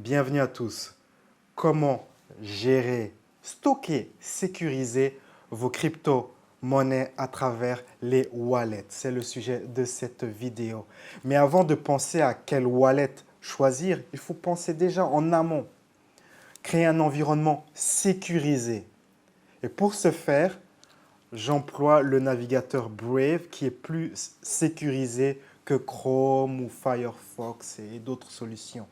Bienvenue à tous. Comment gérer, stocker, sécuriser vos crypto-monnaies à travers les wallets? C'est le sujet de cette vidéo. Mais avant de penser à quelle wallet choisir, il faut penser déjà en amont. Créer un environnement sécurisé. Et pour ce faire, j'emploie le navigateur Brave qui est plus sécurisé que Chrome ou Firefox et d'autres solutions.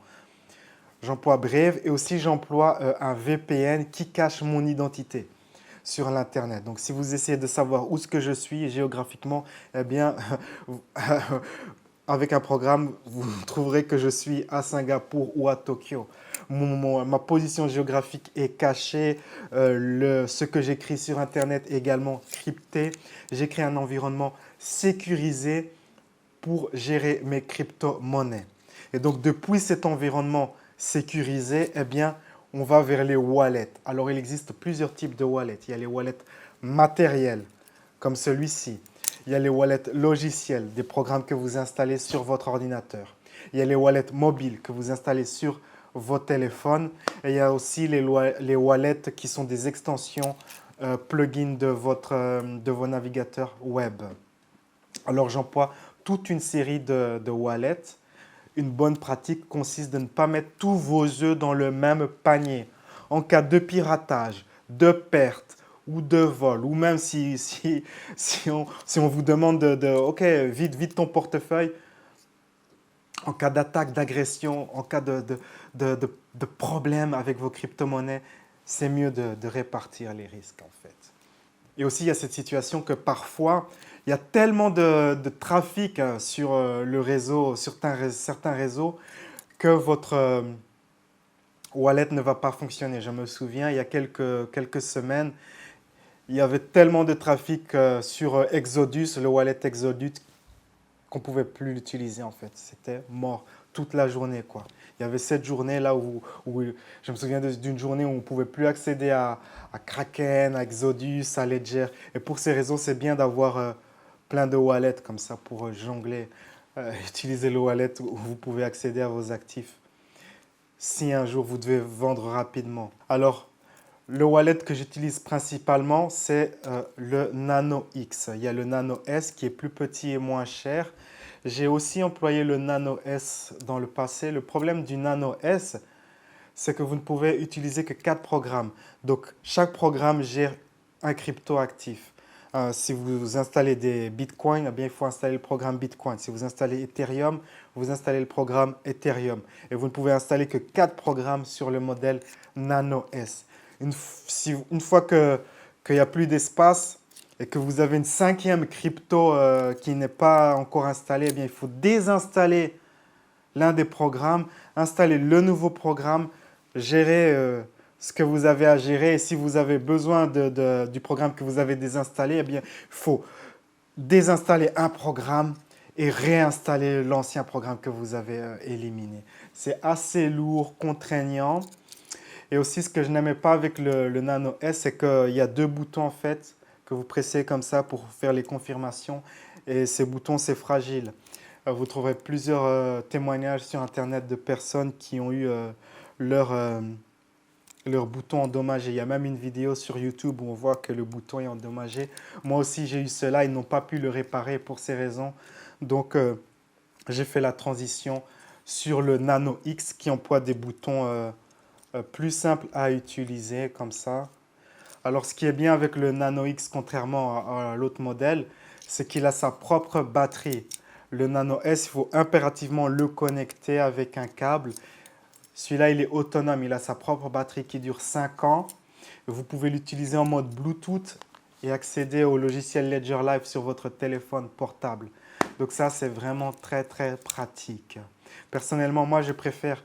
J'emploie Brave et aussi j'emploie un VPN qui cache mon identité sur l'Internet. Donc, si vous essayez de savoir où ce que je suis géographiquement, eh bien, avec un programme, vous trouverez que je suis à Singapour ou à Tokyo. Ma position géographique est cachée, ce que j'écris sur Internet est également crypté. J'ai créé un environnement sécurisé pour gérer mes crypto-monnaies. Et donc, depuis cet environnement sécurisé, eh bien, on va vers les wallets. Alors, il existe plusieurs types de wallets. Il y a les wallets matériels, comme celui-ci. Il y a les wallets logiciels, des programmes que vous installez sur votre ordinateur. Il y a les wallets mobiles que vous installez sur vos téléphones. Et il y a aussi les wallets qui sont des extensions plugins de vos navigateurs web. Alors, j'emploie toute une série de wallets. Une bonne pratique consiste de ne pas mettre tous vos œufs dans le même panier. En cas de piratage, de perte ou de vol, ou même si on vous demande OK, vide ton portefeuille, en cas d'attaque, d'agression, en cas de problème avec vos crypto-monnaies, c'est mieux de répartir les risques en fait. Et aussi, il y a cette situation que parfois, il y a tellement de trafic sur le réseau, sur certains réseaux, que votre wallet ne va pas fonctionner. Je me souviens, il y a quelques semaines, il y avait tellement de trafic sur Exodus, le wallet Exodus, qu'on ne pouvait plus l'utiliser en fait. C'était mort toute la journée, quoi. Il y avait cette journée là où je me souviens d'une journée où on ne pouvait plus accéder à Kraken, à Exodus, à Ledger. Et pour ces raisons, c'est bien d'avoir plein de wallets comme ça pour jongler, utiliser le wallet où vous pouvez accéder à vos actifs si un jour vous devez vendre rapidement. Alors, le wallet que j'utilise principalement, c'est le Nano X. Il y a le Nano S qui est plus petit et moins cher. J'ai aussi employé le Nano S dans le passé. Le problème du Nano S, c'est que vous ne pouvez utiliser que 4 programmes. Donc, chaque programme gère un crypto actif. Si vous installez des bitcoins, eh bien, il faut installer le programme Bitcoin. Si vous installez Ethereum, vous installez le programme Ethereum. Et vous ne pouvez installer que 4 programmes sur le modèle Nano S. Une fois qu'il n'y a plus d'espace et que vous avez une 5e crypto qui n'est pas encore installée, eh bien, il faut désinstaller l'un des programmes, installer le nouveau programme, gérer ce que vous avez à gérer. Et si vous avez besoin du programme que vous avez désinstallé, eh bien, il faut désinstaller un programme et réinstaller l'ancien programme que vous avez éliminé. C'est assez lourd, contraignant. Et aussi, ce que je n'aimais pas avec le Nano S, c'est qu'il y a 2 boutons en fait que vous pressez comme ça pour faire les confirmations. Et ces boutons, c'est fragile. Vous trouverez plusieurs témoignages sur Internet de personnes qui ont eu leur, leur bouton endommagé. Il y a même une vidéo sur YouTube où on voit que le bouton est endommagé. Moi aussi, j'ai eu cela. Ils n'ont pas pu le réparer pour ces raisons. Donc, j'ai fait la transition sur le Nano X qui emploie des boutons plus simples à utiliser comme ça. Alors, ce qui est bien avec le Nano X, contrairement à l'autre modèle, c'est qu'il a sa propre batterie. Le Nano S, il faut impérativement le connecter avec un câble. Celui-là, il est autonome, il a sa propre batterie qui dure 5 ans. Vous pouvez l'utiliser en mode Bluetooth et accéder au logiciel Ledger Live sur votre téléphone portable. Donc ça, c'est vraiment très, très pratique. Personnellement, moi, je préfère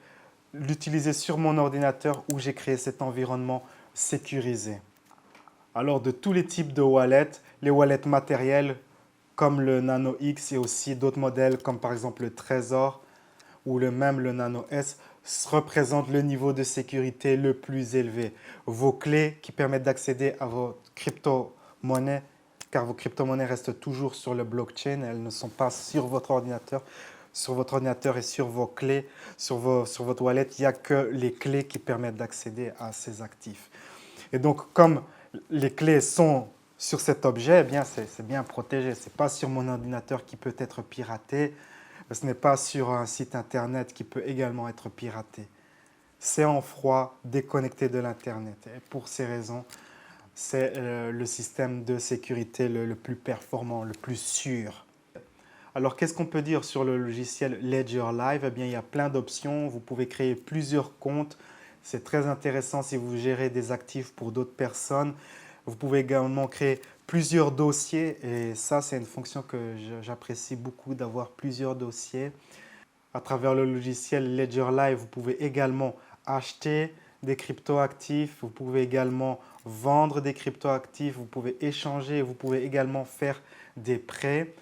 l'utiliser sur mon ordinateur où j'ai créé cet environnement sécurisé. Alors, de tous les types de wallets, les wallets matériels comme le Nano X et aussi d'autres modèles comme par exemple le Trésor ou le Nano S représentent le niveau de sécurité le plus élevé. Vos clés qui permettent d'accéder à vos crypto-monnaies, car vos crypto-monnaies restent toujours sur le blockchain, elles ne sont pas sur votre ordinateur, sur votre ordinateur et sur vos clés, sur votre wallet, il n'y a que les clés qui permettent d'accéder à ces actifs. Et donc, comme les clés sont sur cet objet, eh bien, c'est bien protégé. Ce n'est pas sur mon ordinateur qui peut être piraté. Ce n'est pas sur un site internet qui peut également être piraté. C'est en froid, déconnecté de l'internet. Et pour ces raisons, c'est le système de sécurité le plus performant, le plus sûr. Alors, qu'est-ce qu'on peut dire sur le logiciel Ledger Live? Eh bien, il y a plein d'options. Vous pouvez créer plusieurs comptes. C'est très intéressant si vous gérez des actifs pour d'autres personnes. Vous pouvez également créer plusieurs dossiers et ça, c'est une fonction que j'apprécie beaucoup, d'avoir plusieurs dossiers. À travers le logiciel Ledger Live, vous pouvez également acheter des cryptoactifs, vous pouvez également vendre des cryptoactifs, vous pouvez échanger, vous pouvez également faire des prêts.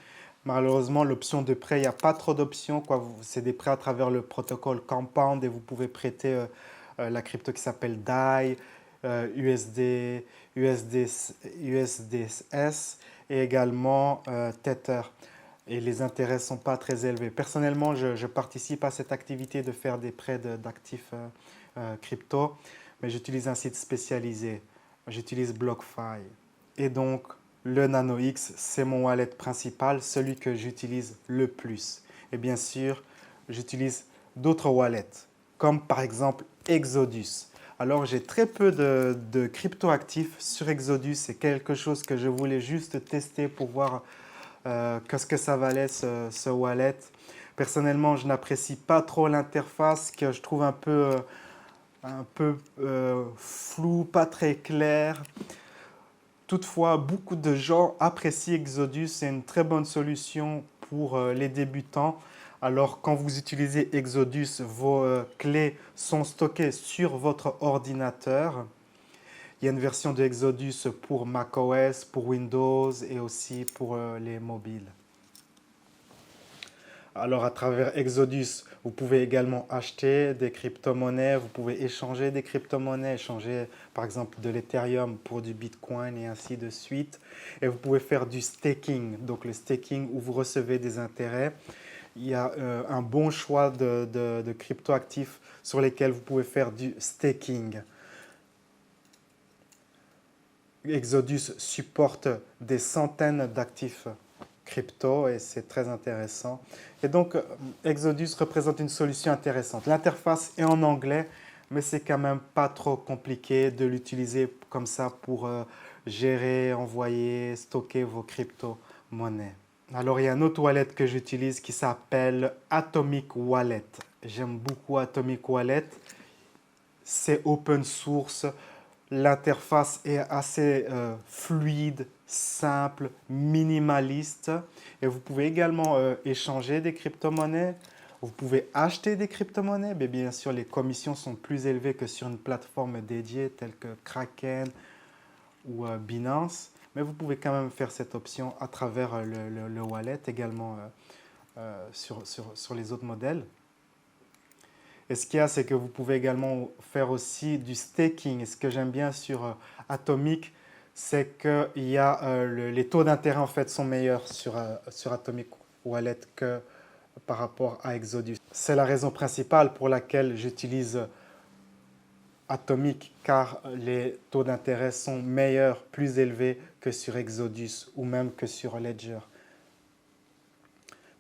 Malheureusement, l'option de prêt, il n'y a pas trop d'options. C'est des prêts à travers le protocole Compound et vous pouvez prêter la crypto qui s'appelle DAI, USD, USDS et également Tether. Et les intérêts ne sont pas très élevés. Personnellement, je participe à cette activité de faire des prêts d'actifs crypto, mais j'utilise un site spécialisé. J'utilise BlockFi. Et donc, le NanoX, c'est mon wallet principal, celui que j'utilise le plus. Et bien sûr, j'utilise d'autres wallets, comme par exemple Exodus. Alors, j'ai très peu de crypto-actifs sur Exodus. C'est quelque chose que je voulais juste tester pour voir qu'est-ce que ça valait ce wallet. Personnellement, je n'apprécie pas trop l'interface, que je trouve un peu flou, pas très clair. Toutefois, beaucoup de gens apprécient Exodus. C'est une très bonne solution pour les débutants. Alors, quand vous utilisez Exodus, vos clés sont stockées sur votre ordinateur. Il y a une version de Exodus pour macOS, pour Windows et aussi pour les mobiles. Alors, à travers Exodus, vous pouvez également acheter des crypto-monnaies, vous pouvez échanger des crypto-monnaies, échanger par exemple de l'Ethereum pour du Bitcoin et ainsi de suite. Et vous pouvez faire du staking, donc le staking où vous recevez des intérêts. Il y a un bon choix de crypto-actifs sur lesquels vous pouvez faire du staking. Exodus supporte des centaines d'actifs crypto et c'est très intéressant. Et donc, Exodus représente une solution intéressante. L'interface est en anglais, mais c'est quand même pas trop compliqué de l'utiliser comme ça pour gérer, envoyer, stocker vos crypto-monnaies. Alors, il y a un autre wallet que j'utilise qui s'appelle Atomic Wallet. J'aime beaucoup Atomic Wallet. C'est open source. L'interface est assez fluide, simple, minimaliste. Et vous pouvez également échanger des crypto-monnaies. Vous pouvez acheter des crypto-monnaies. Mais bien sûr, les commissions sont plus élevées que sur une plateforme dédiée telle que Kraken ou Binance. Mais vous pouvez quand même faire cette option à travers le wallet, également sur les autres modèles. Et ce qu'il y a, c'est que vous pouvez également faire aussi du staking. Et ce que j'aime bien sur Atomic, c'est que les taux d'intérêt en fait sont meilleurs sur Atomic Wallet que par rapport à Exodus. C'est la raison principale pour laquelle j'utilise Atomic, car les taux d'intérêt sont meilleurs, plus élevés que sur Exodus ou même que sur Ledger.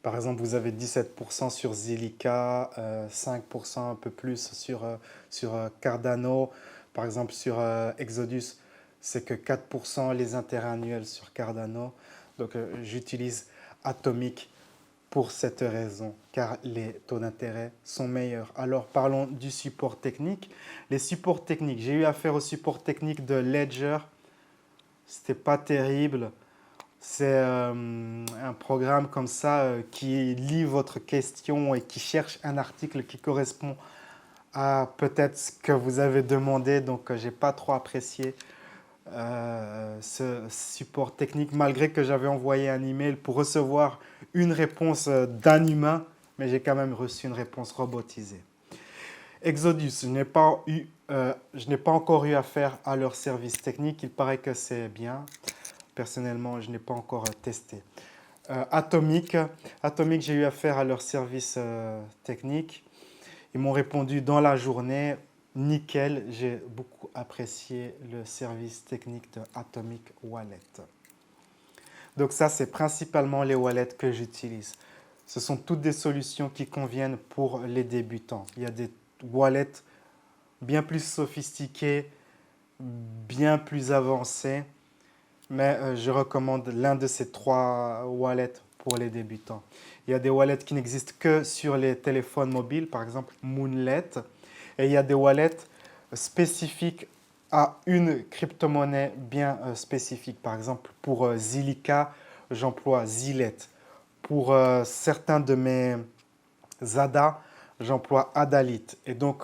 Par exemple, vous avez 17% sur Zilliqa, 5% un peu plus sur Cardano. Par exemple, sur Exodus, c'est que 4% les intérêts annuels sur Cardano. Donc, j'utilise Atomic pour cette raison, car les taux d'intérêt sont meilleurs. Alors, parlons du support technique. Les supports techniques, j'ai eu affaire au support technique de Ledger. C'était pas terrible. C'est un programme comme ça qui lit votre question et qui cherche un article qui correspond à peut-être ce que vous avez demandé. Donc, j'ai pas trop apprécié ce support technique, malgré que j'avais envoyé un email pour recevoir une réponse d'un humain, mais j'ai quand même reçu une réponse robotisée. Exodus, je n'ai pas encore eu affaire à leur service technique. Il paraît que c'est bien. Personnellement, je n'ai pas encore testé. Atomic. Atomic, j'ai eu affaire à leur service technique. Ils m'ont répondu dans la journée, nickel. J'ai beaucoup apprécié le service technique de Atomic Wallet. Donc ça, c'est principalement les wallets que j'utilise. Ce sont toutes des solutions qui conviennent pour les débutants. Il y a des wallets bien plus sophistiqués, bien plus avancés, mais je recommande l'un de ces trois wallets pour les débutants. Il y a des wallets qui n'existent que sur les téléphones mobiles, par exemple Moonlet, et il y a des wallets spécifiques à une crypto-monnaie bien spécifique. Par exemple, pour Zilliqa, j'emploie Zillet. Pour certains de mes ADA, j'emploie Adalit. Et donc,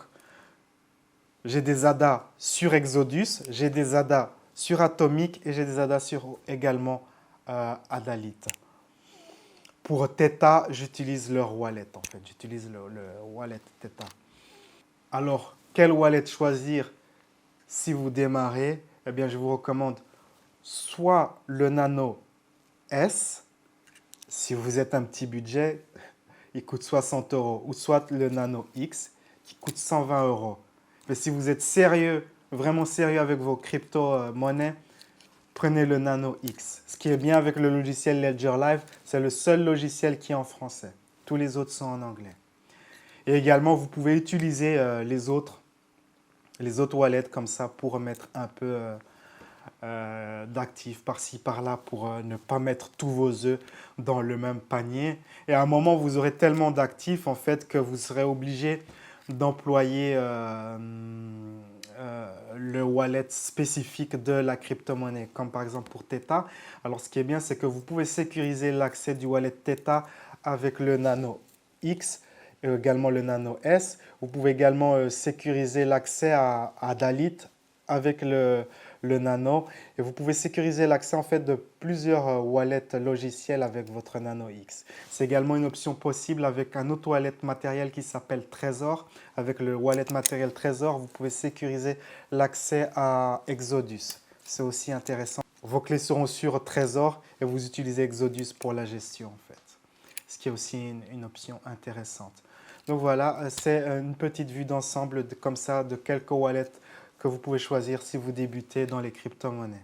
j'ai des ADA sur Exodus, j'ai des ADA sur Atomic et j'ai des ADA sur également Adalit. Pour Theta, j'utilise leur wallet en fait. J'utilise le wallet Theta. Alors, quel wallet choisir si vous démarrez? Eh bien, je vous recommande soit le Nano S, si vous êtes un petit budget, il coûte 60 euros, ou soit le Nano X, qui coûte 120 euros. Mais si vous êtes sérieux, vraiment sérieux avec vos crypto-monnaies, prenez le Nano X. Ce qui est bien avec le logiciel Ledger Live, c'est le seul logiciel qui est en français. Tous les autres sont en anglais. Et également, vous pouvez utiliser les autres wallets comme ça pour mettre un peu d'actifs par-ci, par-là, pour ne pas mettre tous vos œufs dans le même panier. Et à un moment, vous aurez tellement d'actifs en fait que vous serez obligé d'employer le wallet spécifique de la crypto-monnaie, comme par exemple pour Theta. Alors, ce qui est bien, c'est que vous pouvez sécuriser l'accès du wallet Theta avec le Nano X et également le Nano S. Vous pouvez également sécuriser l'accès à Dalit avec le Nano et vous pouvez sécuriser l'accès en fait de plusieurs wallets logiciels avec votre Nano X. C'est également une option possible avec un autre wallet matériel qui s'appelle Trésor. Avec le wallet matériel Trésor, vous pouvez sécuriser l'accès à Exodus. C'est aussi intéressant. Vos clés seront sur Trésor et vous utilisez Exodus pour la gestion en fait. Ce qui est aussi une option intéressante. Donc voilà, c'est une petite vue d'ensemble comme ça de quelques wallets que vous pouvez choisir si vous débutez dans les crypto-monnaies.